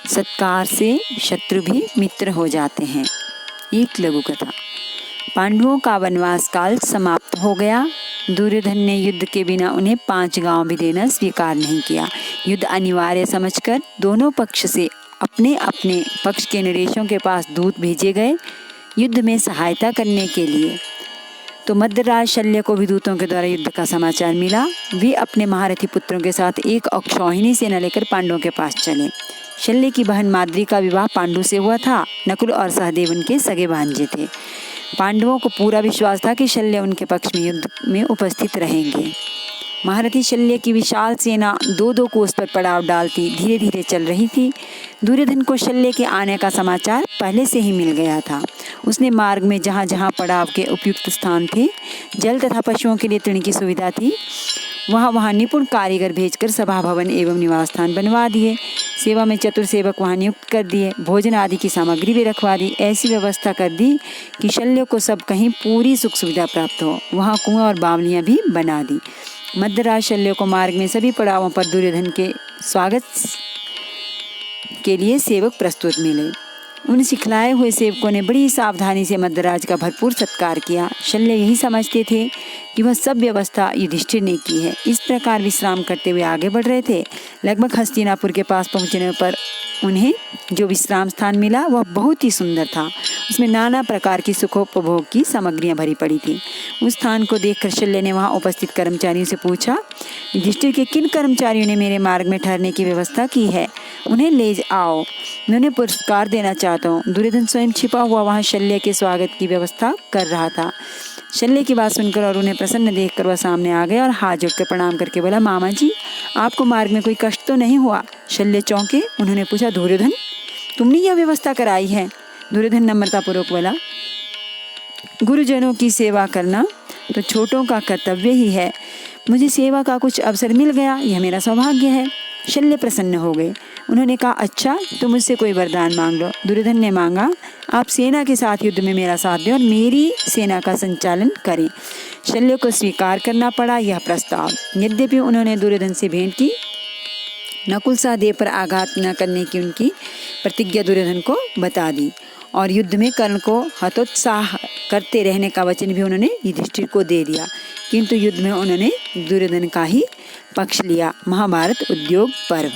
सत्कार से शत्रु भी मित्र हो जाते हैं। एक लघु कथा। पांडवों का वनवास काल समाप्त हो गया। दुर्योधन ने युद्ध के बिना उन्हें 5 गांव भी देना स्वीकार नहीं किया। युद्ध अनिवार्य समझकर दोनों पक्ष से अपने अपने पक्ष के नरेशों के पास दूत भेजे गए युद्ध में सहायता करने के लिए। तो मद्रराज शल्य को भी दूतों के द्वारा युद्ध का समाचार मिला। वे अपने महारथी पुत्रों के साथ एक अक्षौहिणी सेना लेकर पांडवों के पास चले। शल्य की बहन माद्री का विवाह पांडु से हुआ था। नकुल और सहदेव उनके सगे भांजे थे। पांडवों को पूरा विश्वास था कि शल्य उनके पक्ष में युद्ध में उपस्थित रहेंगे। महारथी शल्य की विशाल सेना 2-2 कोस पर पड़ाव डालती धीरे धीरे चल रही थी। दुर्योधन को शल्य के आने का समाचार पहले से ही मिल गया था। उसने मार्ग में जहाँ जहाँ पड़ाव के उपयुक्त स्थान थे, जल तथा पशुओं के लिए तृण की सुविधा थी, वहाँ वहाँ निपुण कारीगर भेजकर सभा भवन एवं निवास स्थान बनवा दिए। सेवा में चतुर सेवक वहाँ नियुक्त कर दिए। भोजन आदि की सामग्री भी रखवा दी। ऐसी व्यवस्था कर दी कि शल्य को सब कहीं पूरी सुख सुविधा प्राप्त हो। वहाँ कुआं और बावलियाँ भी बना दी। मद्रराज शल्य को मार्ग में सभी पड़ावों पर दुर्योधन के स्वागत के लिए सेवक प्रस्तुत मिले। उन सिखलाए हुए सेवकों ने बड़ी सावधानी से मद्रराज का भरपूर सत्कार किया। शल्य यही समझते थे कि वह सब व्यवस्था युधिष्ठिर ने की है। इस प्रकार विश्राम करते हुए आगे बढ़ रहे थे। लगभग हस्तिनापुर के पास पहुंचने पर उन्हें जो विश्राम स्थान मिला वह बहुत ही सुंदर था। उसमें नाना प्रकार की सुखोपभोग की सामग्रियां भरी पड़ी थी। उस स्थान को देखकर शल्य ने वहां उपस्थित कर्मचारियों से पूछा, युधिष्ठिर के किन कर्मचारियों ने मेरे मार्ग में ठहरने की व्यवस्था की है? उन्हें ले आओ, मैं उन्हें पुरस्कार देना चाहता हूँ। दुर्योधन स्वयं छिपा हुआ वहाँ शल्य के स्वागत की व्यवस्था कर रहा था। शल्य की बात सुनकर और उन्हें प्रसन्न देखकर वह सामने आ गया और हाथ जोड़कर प्रणाम करके बोला, मामा जी, आपको मार्ग में कोई कष्ट तो नहीं हुआ? शल्य चौंके। उन्होंने पूछा, दुर्योधन, तुमने यह व्यवस्था कराई है? दुर्योधन नम्रतापूर्वक बोला, गुरुजनों की सेवा करना तो छोटों का कर्तव्य ही है। मुझे सेवा का कुछ अवसर मिल गया, यह मेरा सौभाग्य है। शल्य प्रसन्न हो गए। उन्होंने कहा, अच्छा, तो मुझसे कोई वरदान मांग लो। दुर्योधन ने मांगा, आप सेना के साथ युद्ध में मेरा साथ दें और मेरी सेना का संचालन करें। शल्य को स्वीकार करना पड़ा यह प्रस्ताव। यद्यपि उन्होंने दुर्योधन से भेंट की, नकुल सहदेव पर आघात न करने की उनकी प्रतिज्ञा दुर्योधन को बता दी और युद्ध में कर्ण को हतोत्साह करते रहने का वचन भी उन्होंने युधिष्ठिर को दे दिया। किंतु युद्ध में उन्होंने दुर्योधन का ही पक्ष लिया। महाभारत उद्योग पर्व।